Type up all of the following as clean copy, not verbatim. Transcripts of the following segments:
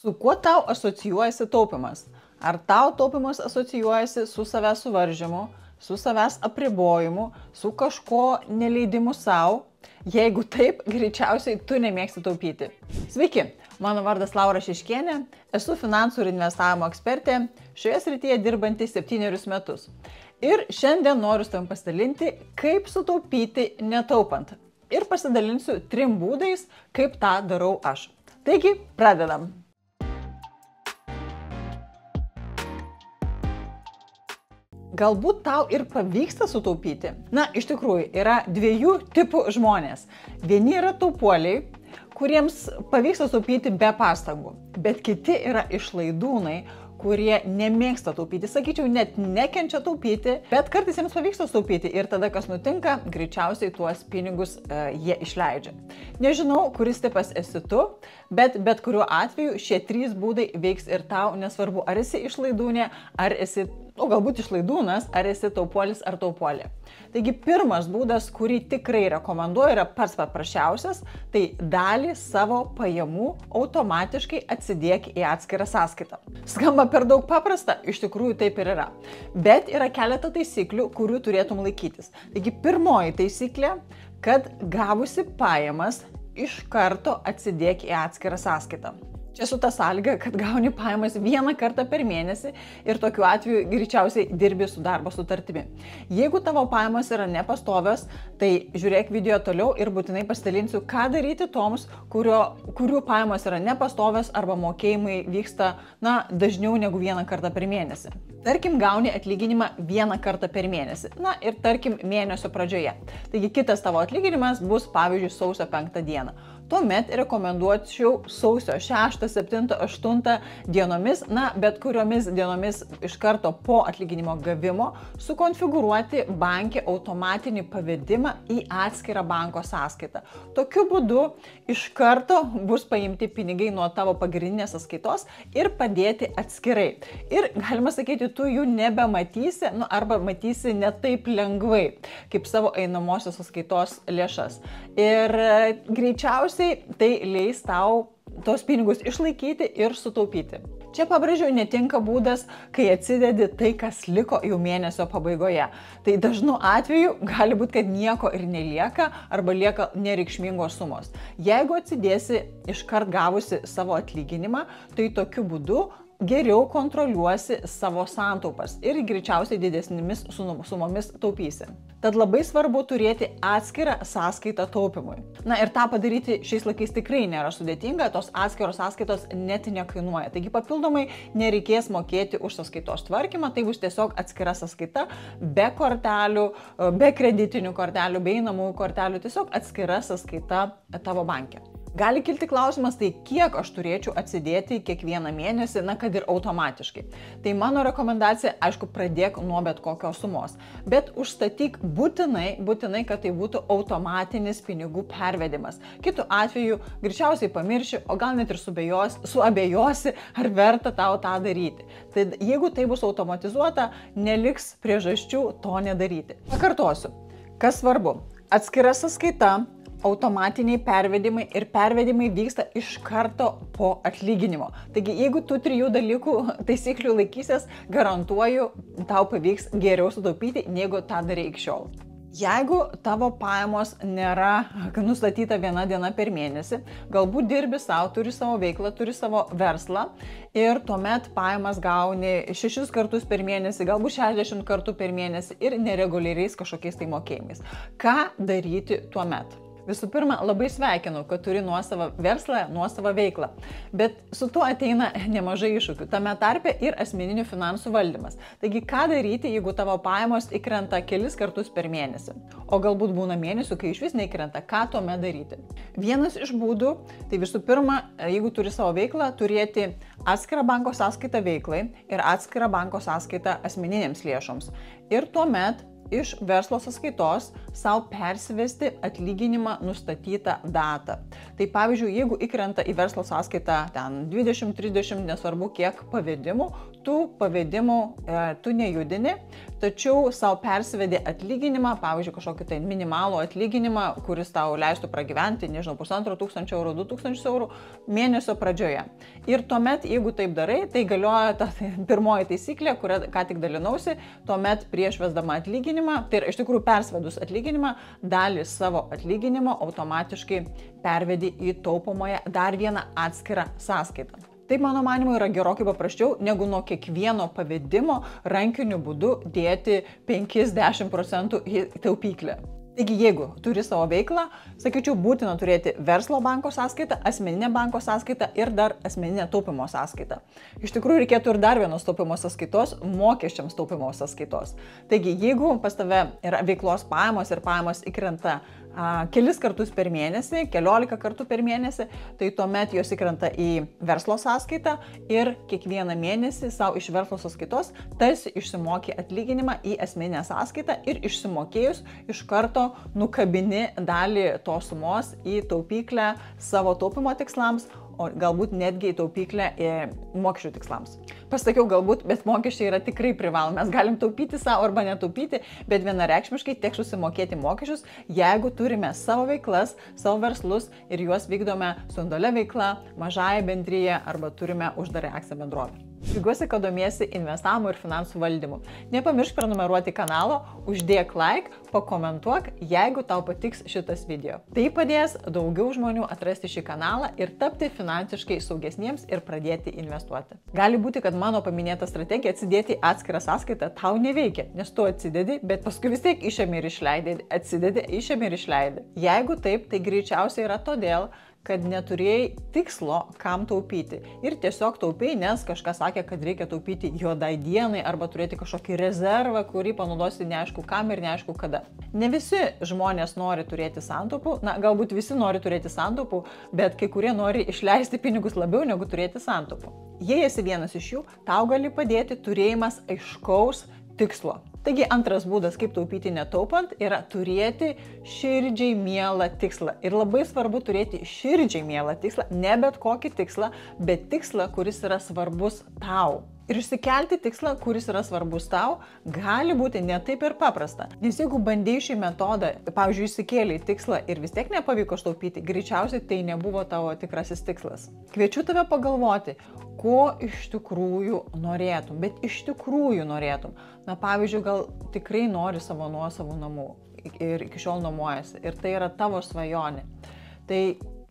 Su kuo tau asocijuojasi taupimas? Ar tau taupimas asocijuojasi su savęs suvaržymu, su savęs apribojimu, su kažko neleidimu savo? Jeigu taip, greičiausiai tu nemėgsti taupyti. Sveiki, mano vardas Laura Šiškienė, esu finansų ir investavimo ekspertė, šioje srityje dirbanti 7 metus. Ir šiandien noriu su tavim pasidalinti, kaip sutaupyti netaupant. Ir pasidalinsiu 3 būdais, kaip tą darau aš. Taigi, pradedam. Galbūt tau ir pavyksta sutaupyti. Na, iš tikrųjų, yra 2 tipų žmonės. Vieni yra taupuoliai, kuriems pavyksta taupyti be pastangų, bet kiti yra išlaidūnai, kurie nemėgsta taupyti. Sakyčiau, net nekenčia taupyti, bet kartais jiems pavyksta taupyti ir tada kas nutinka, greičiausiai tuos pinigus jie išleidžia. Nežinau, kuris tipas esi tu, bet kuriuo atveju šie 3 būdai veiks ir tau, nesvarbu, ar esi išlaidūnė, ar esi, galbūt išlaidūnas, ar esi taupuolis ar taupuolė. Taigi pirmas būdas, kurį tikrai rekomenduoju, yra pats paprasčiausias, tai dalį savo pajamų automatiškai atsidėk į atskirą sąskaitą. Skamba per daug paprasta, iš tikrųjų taip ir yra. Bet yra keletą taisyklių, kurių turėtum laikytis. Taigi pirmoji taisyklė, kad gavusi pajamas iš karto atsidėk į atskirą sąskaitą. Čia su ta sąlyga, kad gauni pajamas 1 kartą per mėnesį ir tokiu atveju greičiausiai dirbi su darbo sutartimi. Jeigu tavo pajamas yra nepastovios, tai žiūrėk video toliau ir būtinai pasidalinsiu, ką daryti toms, kurių pajamas yra nepastovios arba mokėjimai vyksta dažniau negu 1 kartą per mėnesį. Tarkim, gauni atlyginimą 1 kartą per mėnesį. Na ir tarkim mėnesio pradžioje. Taigi kitas tavo atlyginimas bus pavyzdžiui sausio 5 dieną. Tuomet rekomenduočiau sausio 6, 7, 8 dienomis, bet kuriomis dienomis iš karto po atlyginimo gavimo sukonfigūruoti banke automatinį pavedimą į atskirą banko sąskaitą. Tokiu būdu iš karto bus paimti pinigai nuo tavo pagrindinės sąskaitos ir padėti atskirai. Ir galima sakyti, tu jų nebematysi, arba matysi ne taip lengvai, kaip savo einamosios sąskaitos lėšas. Ir greičiausiai tai leis tau tos pinigus išlaikyti ir sutaupyti. Čia pabrėžiu, netinka būdas, kai atsidedi tai, kas liko jau mėnesio pabaigoje. Tai dažnu atveju gali būti, kad nieko ir nelieka arba lieka nereikšmingos sumos. Jeigu atsidėsi iškart gavusi savo atlyginimą, tai tokiu būdu geriau kontroliuosi savo santaupas ir greičiausiai didesnėmis sumomis taupysi. Tad labai svarbu turėti atskirą sąskaitą taupimui. Ir tą padaryti šiais laikais tikrai nėra sudėtinga, tos atskiros sąskaitos net nekainuoja. Taigi papildomai nereikės mokėti už sąskaitos tvarkymą, tai bus tiesiog atskira sąskaita, be kortelių, be kreditinių kortelių, be einamųjų kortelių, tiesiog atskira sąskaita tavo banke. Gali kilti klausimas, tai kiek aš turėčiau atsidėti kiekvieną mėnesį, kad ir automatiškai. Tai mano rekomendacija, aišku, pradėk nuo bet kokios sumos. Bet užstatyk būtinai, kad tai būtų automatinis pinigų pervedimas. Kitu atveju greičiausiai pamirši, o gal net ir suabejosi, ar verta tau tą daryti. Tai jeigu tai bus automatizuota, neliks priežasčių to nedaryti. Pakartosiu, kas svarbu, atskira sąskaita, automatiniai pervedimai ir pervedimai vyksta iš karto po atlyginimo. Taigi, jeigu tu 3 dalykų taisyklių laikysies, garantuoju, tau pavyks geriau sutaupyti, negu tą darei iki šiol. Jeigu tavo pajamos nėra nustatyta 1 diena per mėnesį, galbūt dirbi savo, turi savo veiklą, turi savo verslą ir tuomet pajamas gauni 6 kartus per mėnesį, galbūt 60 kartų per mėnesį ir nereguliariais kažkokiais tai mokėjimais. Ką daryti tuomet? Visų pirma, labai sveikinu, kad turi nuosavą verslą, nuosavą veiklą, bet su tuo ateina nemažai iššūkių, tame tarpe ir asmeninių finansų valdymas. Taigi, ką daryti, jeigu tavo pajamos įkrenta kelis kartus per mėnesį, o galbūt būna mėnesių, kai iš vis neįkrenta, ką tuomet daryti? Vienas iš būdų, tai visų pirma, jeigu turi savo veiklą, turėti atskirą banko sąskaitą veiklai ir atskirą banko sąskaitą asmeninėms lėšoms. Ir tuomet iš verslo sąskaitos savo persivesti atlyginimą nustatytą datą. Tai pavyzdžiui, jeigu įkrenta į verslo sąskaitą ten 20-30, nesvarbu kiek pavedimų, tų pavedimų tu nejudini, tačiau savo persivedi atlyginimą, pavyzdžiui, kažkokį tai minimalų atlyginimą, kuris tau leistų pragyventi, nežinau, 1500 eurų, 2000 eurų mėnesio pradžioje. Ir tuomet, jeigu taip darai, tai galioja ta pirmoji taisyklė, kurią ką tik dalinausi, tuomet prieš vesdama atlyginimą, tai yra iš tikrųjų persvedus atlyginimą, dalį savo atlyginimo automatiškai pervedi į taupomąją dar vieną atskirą sąskaitą. Tai mano manimu yra gerokai paprasčiau, negu nuo kiekvieno pavedimo rankiniu būdu dėti 5-10% į taupyklę. Taigi, jeigu turi savo veiklą, sakyčiau, būtina turėti verslo banko sąskaitą, asmeninę banko sąskaitą ir dar asmeninę taupimo sąskaitą. Iš tikrųjų, reikėtų ir dar vienos taupimo sąskaitos, mokesčiams taupimo sąskaitos. Taigi, jeigu pas tave yra veiklos pajamos ir pajamos įkrenta kelis kartus per mėnesį, 14 kartų per mėnesį, tai tuomet jos įkrenta į verslo sąskaitą ir kiekvieną mėnesį savo iš verslo sąskaitos tarsi išsimoki atlyginimą į asmeninę sąskaitą ir išsimokėjus iš karto nukabini dalį tos sumos į taupyklę savo taupimo tikslams, o galbūt netgi į taupyklę mokesčių tikslams. Pasakiau galbūt, bet mokesčiai yra tikrai privalomi. Mes galim taupyti savo arba netaupyti, bet vienareikšmiškai teks susimokėti mokesčius, jeigu turime savo veiklas, savo verslus ir juos vykdome su individualia veikla, mažąja bendryje arba turime uždarą akcinę bendrovę. Džiaugiuosi, kad domiesi investavimu ir finansų valdymu. Nepamiršk prenumeruoti kanalo, uždėk like, pakomentuok, jeigu tau patiks šitas video. Tai padės daugiau žmonių atrasti šį kanalą ir tapti finansiškai saugesniems ir pradėti investuoti. Gali būti, kad mano paminėta strategija atsidėti atskirą sąskaitą tau neveikia, nes tu atsidedi, bet paskui vis tiek išėmė ir išleidai, atsidedi, išėmė ir išleidai. Jeigu taip, tai greičiausiai yra todėl, kad neturėjai tikslo, kam taupyti. Ir tiesiog taupiai, nes kažkas sakė, kad reikia taupyti juodai dienai arba turėti kažkokį rezervą, kurį panaudosi neaišku kam ir neaišku kada. Ne visi žmonės nori turėti santaupų, galbūt visi nori turėti santaupų, bet kai kurie nori išleisti pinigus labiau negu turėti santaupų. Jei esi vienas iš jų, tau gali padėti turėjimas aiškaus tikslo. Taigi antras būdas, kaip taupyti netaupant, yra turėti širdžiai mielą tikslą. Ir labai svarbu turėti širdžiai mielą tikslą, ne bet kokį tikslą, bet tikslą, kuris yra svarbus tau. Ir išsikelti tikslą, kuris yra svarbus tau, gali būti ne taip ir paprasta. Nes jeigu bandėjai šį metodą, pavyzdžiui, išsikėlei tikslą ir vis tiek nepavyko taupyti, greičiausiai tai nebuvo tavo tikrasis tikslas. Kviečiu tave pagalvoti, ko iš tikrųjų norėtum, bet iš tikrųjų norėtum. Pavyzdžiui, gal tikrai nori savo nuosavų namų ir iki šiol nuomojasi ir tai yra tavo svajonė. Tai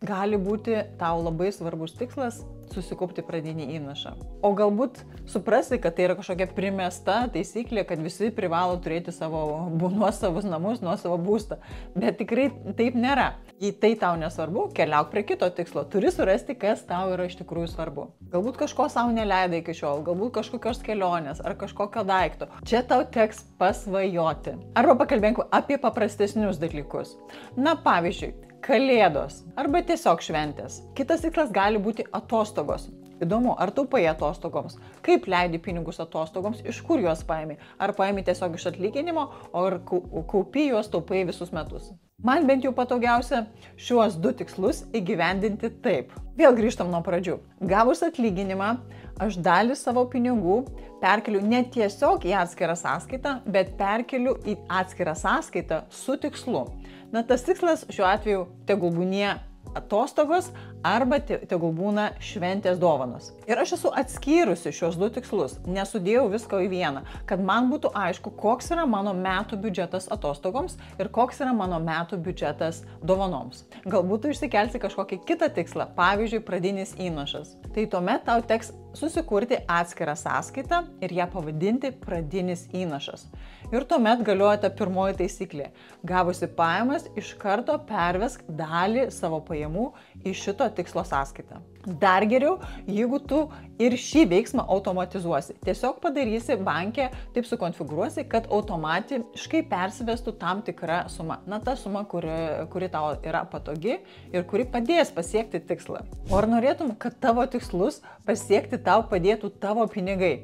gali būti tau labai svarbus tikslas susikaupti pradinį įnašą. O galbūt suprasi, kad tai yra kažkokia primesta taisyklė, kad visi privalo turėti savo nuosavus namus, nuosavą būstą. Bet tikrai taip nėra. Jei tai tau nesvarbu, keliauk prie kito tikslo. Turi surasti, kas tau yra iš tikrųjų svarbu. Galbūt kažko savo neleidai iki šiol, galbūt kažkokios kelionės ar kažkokio daikto. Čia tau teks pasvajoti. Arba pakalbėk apie paprastesnius dalykus. Pavyzdžiui, Kalėdos arba tiesiog šventės. Kitas tikslas gali būti atostogos. Įdomu, ar taupai atostogoms? Kaip leidi pinigus atostogoms? Iš kur juos paimi? Ar paimi tiesiog iš atlyginimo, ar kaupi juos taupai visus metus? Man bent jau patogiausia šiuos du tikslus įgyvendinti taip. Vėl grįžtam nuo pradžių. Gavus atlyginimą, aš dalį savo pinigų perkeliu ne tiesiog į atskirą sąskaitą, bet perkeliu į atskirą sąskaitą su tikslu. Tas tikslas šiuo atveju tegul būnie atostogos arba tegul būna šventės dovanos. Ir aš esu atskyrusi šios du tikslus, nesudėjau visko į vieną, kad man būtų aišku, koks yra mano metų biudžetas atostogoms ir koks yra mano metų biudžetas dovanoms. Galbūt tu išsikelsi kažkokį kitą tikslą, pavyzdžiui, pradinis įnašas. Tai tuomet tau teks susikurti atskirą sąskaitą ir ją pavadinti pradinis įnašas. Ir tuomet galioja ta pirmoji taisyklė. Gavusi pajamas, iš karto pervesk dalį savo pajamų į šito tikslo sąskaitą. Dar geriau, jeigu tu ir šį veiksmą automatizuosi. Tiesiog padarysi banke, taip sukonfigūruosi, kad automatiškai persivestų tam tikrą sumą. Ta suma, kuri tau yra patogi ir kuri padės pasiekti tikslą. O ar norėtum, kad tavo tikslus pasiekti tau padėtų tavo pinigai?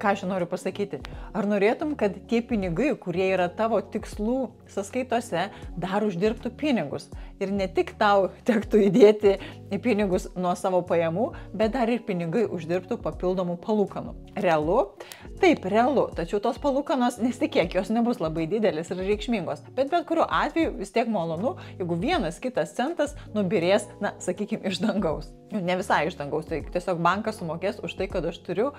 Ką aš noriu pasakyti? Ar norėtum, kad tie pinigai, kurie yra tavo tikslų sąskaitose dar uždirbtų pinigus. Ir ne tik tau tektų įdėti į pinigus nuo savo pajamų, bet dar ir pinigai uždirbtų papildomų palūkanų. Realu? Taip, realu, tačiau tos palūkanos nesitikėk, jos nebus labai didelis ir reikšmingos. Bet kuriuo atveju vis tiek malonu, jeigu vienas kitas centas nubirės, sakykime, iš dangaus. Ne visai iš dangaus, tai tiesiog bankas sumokės už tai, kad aš turiu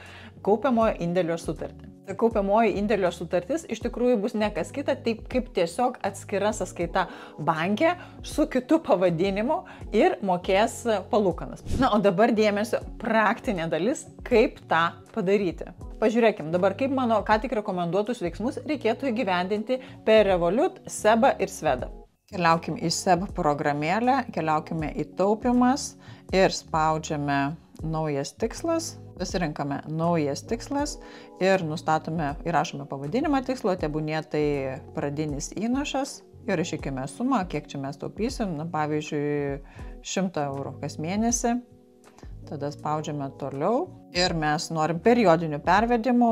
kaupiamojo indėlio sutartį. Kaupiamoji indėlio sutartis iš tikrųjų bus ne kas kita, taip kaip tiesiog atskira sąskaita banke su kitu pavadinimu ir mokės palūkanas. O dabar dėmesio praktinė dalis, kaip tą padaryti. Pažiūrėkim dabar, kaip mano ką tik rekomenduotus veiksmus reikėtų įgyvendinti per Revolut, SEBA ir SVEDA. Keliaukim į SEB programėlę, keliaukime į taupimas ir spaudžiame naujas tikslas. Pasirinkame naujas tikslas ir nustatome, įrašome pavadinimą tikslo, tebūnie tai pradinis įnašas ir išikime sumą, kiek čia mes taupysim, pavyzdžiui, 100 eurų kas mėnesį. Tada spaudžiame toliau ir mes norim periodinių pervedimų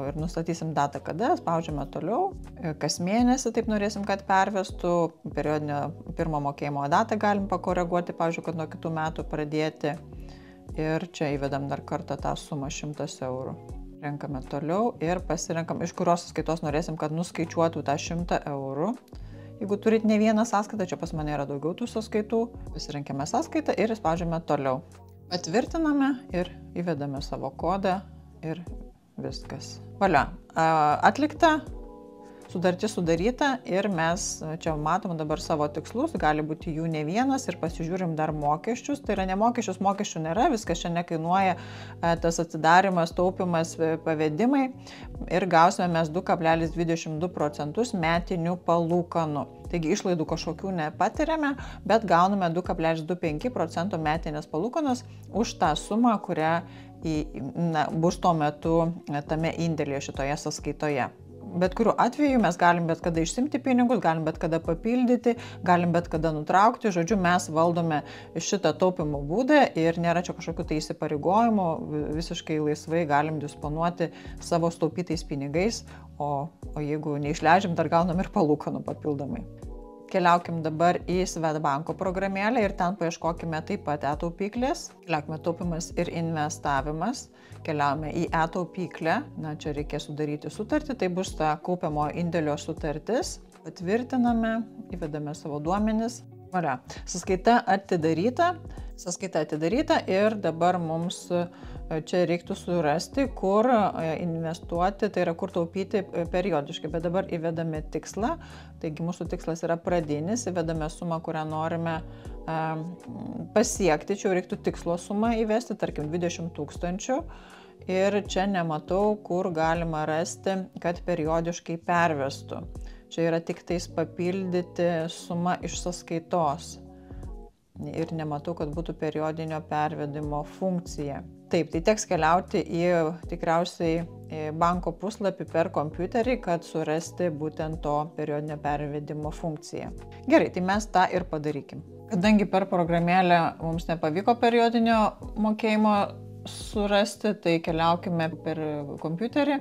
ir nustatysim datą, kada, spaudžiame toliau. Kas mėnesį taip norėsim, kad pervestų, periodinio pirmo mokėjimo datą galim pakoreguoti, pavyzdžiui, kad nuo kitų metų pradėti. Ir čia įvedam dar kartą tą sumą 100 eurų. Renkame toliau ir pasirenkam, iš kurios sąskaitos norėsim, kad nuskaičiuotų tą 100 eurų. Jeigu turit ne vieną sąskaitą, čia pas mane yra daugiau tų sąskaitų, pasirenkame sąskaitą ir spaudžiame toliau. Patvirtiname ir įvedame savo kodą ir viskas. Valia, atlikta. Sudartis sudaryta ir mes čia matom dabar savo tikslus, gali būti jų ne vienas ir pasižiūrim dar mokesčius. Tai yra ne mokesčius, mokesčių nėra, viskas čia nekainuoja, tas atsidarimas, taupimas, pavedimai ir gausime mes 2,22% metinių palūkanų. Taigi išlaidų kažkokių nepatiriame, bet gauname 2,25% metinės palūkanos už tą sumą, kurią bus tuo metu tame indėlyje šitoje sąskaitoje. Bet kuriuo atveju mes galim bet kada išsimti pinigus, galim bet kada papildyti, galim bet kada nutraukti. Žodžiu, mes valdome šitą taupimo būdą ir nėra čia kažkokių tai įsipareigojimų, visiškai laisvai galim disponuoti savo staupytais pinigais, o jeigu neišleidžiam, dar gaunam ir palūkanų papildomai. Keliaukim dabar į Swedbanko programėlę ir ten paieškokime taip pat e-taupyklės. Keliaukime taupimas ir investavimas. Keliaujame į e-taupyklę. Čia reikės sudaryti sutartį. Tai bus ta kaupiamo indėlio sutartis. Patvirtiname, įvedame savo duomenis. Valia. Sąskaita atidaryta. Sąskaita atidaryta ir dabar mums čia reiktų surasti, kur investuoti, tai yra kur taupyti periodiškai, bet dabar įvedame tikslą, taigi mūsų tikslas yra pradinis, įvedame sumą, kurią norime pasiekti, čia reiktų tikslo sumą įvesti, tarkim 20 000 ir čia nematau, kur galima rasti, kad periodiškai pervestų. Čia yra tik tais papildyti sumą iš sąskaitos. Ir nematau, kad būtų periodinio pervedimo funkcija. Taip, tai teks keliauti į tikriausiai banko puslapį per kompiuterį, kad surasti būtent to periodinio pervedimo funkciją. Gerai, tai mes tą ir padarykim. Kadangi per programėlę mums nepavyko periodinio mokėjimo surasti, tai keliaukime per kompiuterį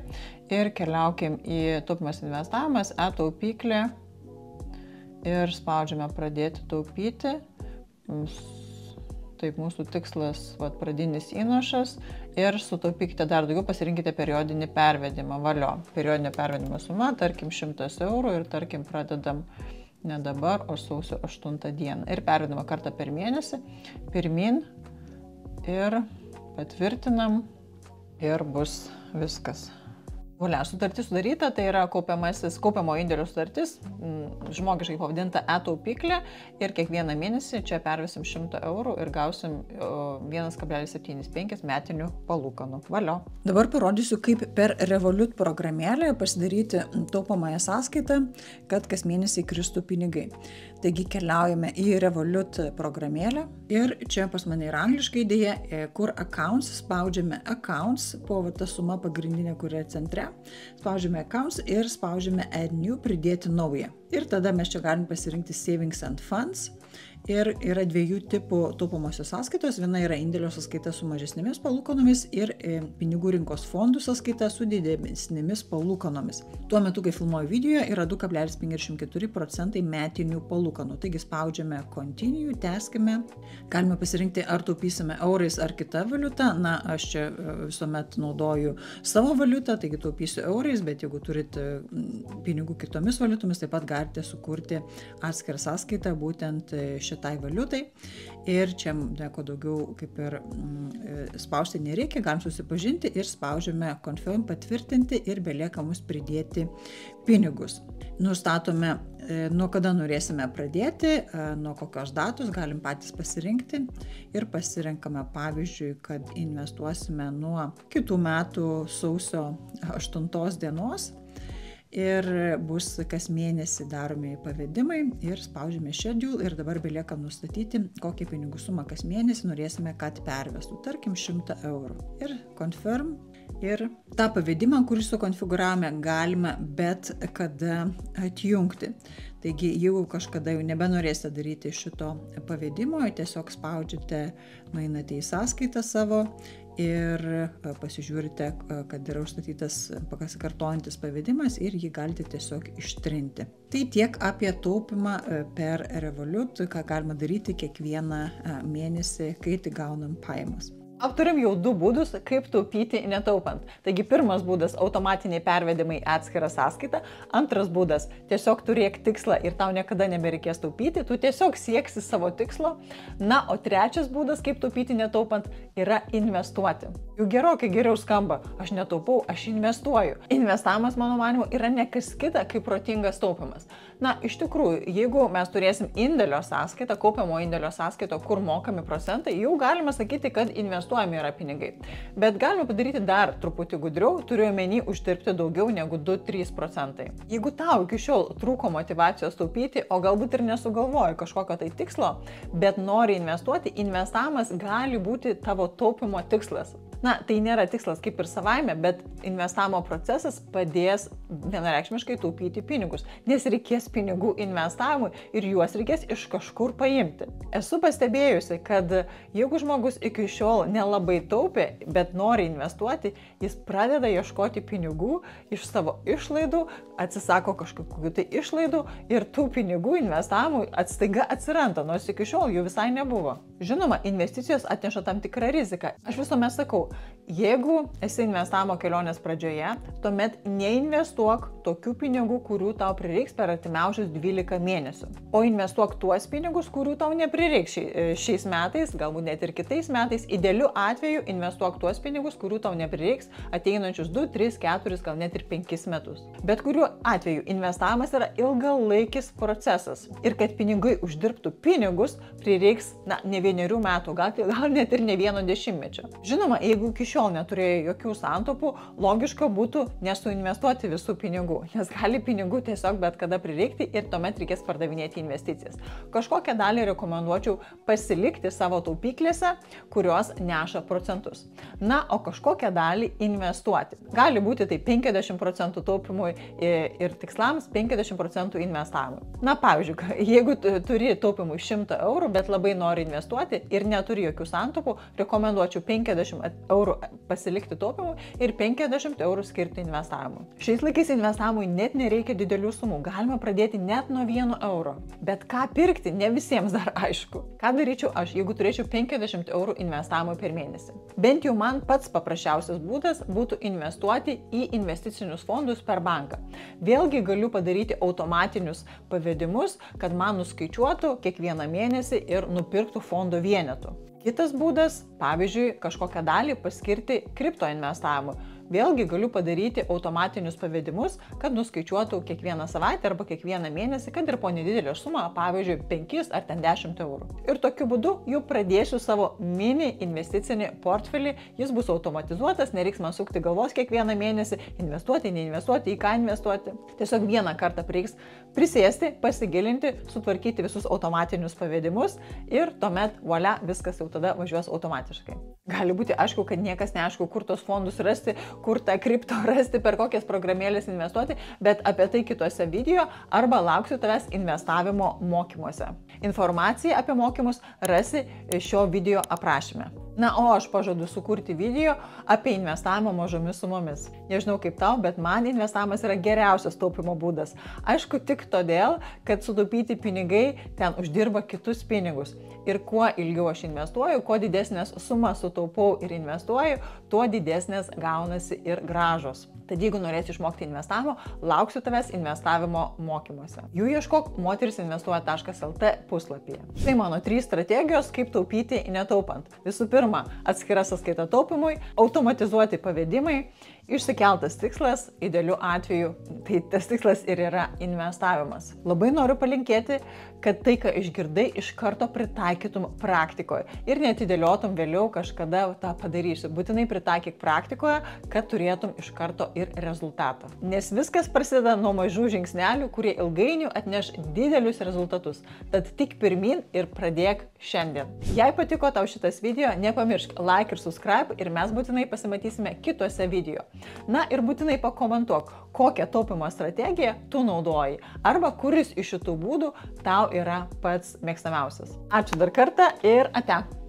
ir keliaukim į taupimas investavimas, e-taupyklė ir spaudžiame pradėti taupyti. Taip, mūsų tikslas pradinis įnašas ir sutaupykite dar daugiau, pasirinkite periodinį pervedimą. Valio, periodinio pervedimo suma, tarkim 100 eurų ir tarkim pradedam ne dabar, o sausio 8 dieną. Ir pervedama kartą per mėnesį, pirmin ir patvirtinam ir bus viskas. Valia, sutartis sudaryta, tai yra kaupiamo indėlio sutartis, žmogiškai pavadinta e-taupyklė ir kiekvieną mėnesį čia pervesim 100 eurų ir gausim 1,75 metinių palūkanų. Valio. Dabar parodysiu, kaip per Revolut programėlę pasidaryti taupomąją sąskaitą, kad kas mėnesį kristų pinigai. Taigi keliaujame į Revolut programėlę ir čia pas mane yra angliškai idėja, kur accounts, spaudžiame accounts, po ta suma pagrindinė, kuri yra centre. Spaudžiame accounts ir spaudžiame add new, pridėti naują. Ir tada mes čia galim pasirinkti savings and funds Ir yra dviejų tipų taupomosios sąskaitos. Viena yra indėlio sąskaita su mažesnėmis palūkanomis ir pinigų rinkos fondų sąskaita su didesnėmis palūkanomis. Tuo metu, kai filmuoju video, yra 2,54% metinių palūkanų. Taigi spaudžiame continue, tęskime. Galime pasirinkti, ar taupysime eurais ar kita valiuta. Na, aš čia visuomet naudoju savo valiutą, taigi taupysiu eurais, bet jeigu turite pinigų kitomis valiutomis, taip pat galite sukurti atskirą sąskaitą būtent šitai valiutai. Ir čia nieko daugiau kaip ir spausti nereikia, galim susipažinti ir spaudžiame confirm patvirtinti ir belieka mus pridėti pinigus. Nustatome, nuo kada norėsime pradėti, nuo kokios datos, galim patys pasirinkti ir pasirenkame pavyzdžiui, kad investuosime nuo kitų metų sausio 8 dienos. Ir bus kas mėnesį daromi pavedimai ir spaudžiame schedule ir dabar belieka nustatyti, kokią pinigų sumą kas mėnesį norėsime, kad pervestų, tarkim 100 eurų. Ir confirm. Ir tą pavedimą, kurį sukonfiguravome, galima bet kada atjungti. Taigi, jeigu kažkada jau nebenorėsite daryti šito pavedimo, tiesiog spaudžiate, nueinate į sąskaitą savo ir pasižiūrite, kad yra užstatytas pasikartojantis pavedimas ir jį galite tiesiog ištrinti. Tai tiek apie taupimą per Revolut, ką galima daryti kiekvieną mėnesį, kai tik gaunam pajamas. Apturim jau 2 būdus, kaip taupyti netaupant. Taigi pirmas būdas – automatiniai pervedimai į atskirą sąskaitą. Antras būdas – tiesiog turėk tikslą ir tau niekada nebereikės taupyti, tu tiesiog sieksi savo tikslo. Na, o trečias būdas, kaip taupyti netaupant, yra investuoti. Jau gerokai geriau skamba, aš netaupau, aš investuoju. Investavimas, mano manymu, yra ne kas kita, kaip protingas taupimas. Na, iš tikrųjų, jeigu mes turėsim indėlio sąskaitą, kaupiamo indėlio sąskaitą, kur mokami procentai, jau galima sakyti, kad investuojami yra pinigai. Bet galime padaryti dar truputį gudriau, turiu omeny uždirbti daugiau negu 2-3%. Jeigu tau iki šiol trūko motyvacijos taupyti, o galbūt ir nesugalvoji kažkokio tai tikslo, bet nori investuoti, investavimas gali būti tavo taupimo tikslas. Na, tai nėra tikslas kaip ir savaime, bet investavimo procesas padės vienareikšmiškai taupyti pinigus, nes reikės pinigų investavimui ir juos reikės iš kažkur paimti. Esu pastebėjusi, kad jeigu žmogus iki šiol nelabai taupė, bet nori investuoti, jis pradeda ieškoti pinigų iš savo išlaidų, atsisako kažkokių tai išlaidų ir tų pinigų investavimui staiga atsiranda, nors iki šiol jų visai nebuvo. Žinoma, investicijos atneša tam tikrą riziką. Aš visuomet sakau, jeigu esi investavimo kelionės pradžioje, tuomet neinvestuok tokių pinigų, kurių tau prireiks per artimiausius 12 mėnesių. O investuok tuos pinigus, kurių tau neprireiks šiais metais, galbūt net ir kitais metais. Idealiu atveju investuok tuos pinigus, kurių tau neprireiks ateinančius 2, 3, 4, gal net ir 5 metus. Bet kuriuo atveju investavimas yra ilgalaikis procesas. Ir kad pinigai uždirbtų pinigus, prireiks, ne 1 metų, gal net ir ne 1 dešimtmečio. Žinoma, jeigu iki šiol neturėjai jokių santaupų, logiška būtų nesuinvestuoti visų pinigų, nes gali pinigų tiesiog bet kada prireikti ir tuomet reikės pardavinėti investicijas. Kažkokią dalį rekomenduočiau pasilikti savo taupyklėse, kurios neša procentus. Na, o kažkokią dalį investuoti. Gali būti tai 50% taupimui ir tikslams, 50% investavimui. Na, pavyzdžiui, jeigu turi taupimui 100 eurų, bet labai nori investuoti ir neturi jokių santaupų, rekomenduočiau 50 eurų pasilikti taupimui ir 50 eurų skirti investavimui. Šiais laikais investavimui net nereikia didelių sumų, galima pradėti net nuo 1 euro. Bet ką pirkti, ne visiems dar aišku. Ką daryčiau aš, jeigu turėčiau 50 eurų investavimui per mėnesį? Bent jau man pats paprasčiausias būdas būtų investuoti į investicinius fondus per banką. Vėlgi galiu padaryti automatinius pavedimus, kad man nuskaičiuotų kiekvieną mėnesį ir nupirktų fondo vienetų. Kitas būdas, pavyzdžiui, kažkokią dalį paskirti kripto investavimui. Vėlgi galiu padaryti automatinius pavedimus, kad nuskaičiuotų kiekvieną savaitę arba kiekvieną mėnesį, kad ir po nedidelę sumą, pavyzdžiui, 5 ar 10 eurų. Ir tokiu būdu jau pradėsiu savo mini investicinį portfelį, jis bus automatizuotas, nereiks man sukti galvos kiekvieną mėnesį, investuoti, neinvestuoti, į ką investuoti. Tiesiog vieną kartą reiks prisėsti, pasigilinti, sutvarkyti visus automatinius pavedimus ir tuomet, volia, viskas jau tada važiuos automatiškai. Gali būti aišku, kad niekas neaišku, kur tos fondus rasti, kur tą kripto rasti, per kokias programėlės investuoti, bet apie tai kitose video arba lauksiu tavęs investavimo mokymuose. Informaciją apie mokymus rasi šio video aprašyme. Na, o aš pažadu sukurti video apie investavimą mažomis sumomis. Nežinau kaip tau, bet man investavimas yra geriausias taupimo būdas. Aišku, tik todėl, kad sutaupyti pinigai ten uždirba kitus pinigus. Ir kuo ilgiau aš investuoju, kuo didesnės sumas sutaupau ir investuoju, tuo didesnės gaunasi ir gražos. Tad jeigu norėsi išmokti investavimo, lauksiu tavęs investavimo mokymuose. Jų ieškok moterisinvestuoja.lt puslapyje. Tai mano 3 strategijos, kaip taupyti netaupant. Visų pirma, atskira sąskaita taupimui, automatizuoti pavedimai, išsikeltas tikslas, idealiu atveju, tai tas tikslas ir yra investavimas. Labai noriu palinkėti, kad tai, ką išgirdai, iš karto pritaikytum praktikoje ir neatidėliotum vėliau kažkada tą padarysiu. Būtinai pritaikyk praktikoje, kad turėtum iš karto ir rezultatą. Nes viskas prasideda nuo mažų žingsnelių, kurie ilgainiui atneš didelius rezultatus. Tad tik pirmin ir pradėk šiandien. Jei patiko tau šitas video, nepamiršk like ir subscribe ir mes būtinai pasimatysime kituose video. Na ir būtinai pakomentuok, kokią taupimo strategiją tu naudoji arba kuris iš šitų būdų tau yra pats mėgstamiausias. Ačiū dar kartą ir ate.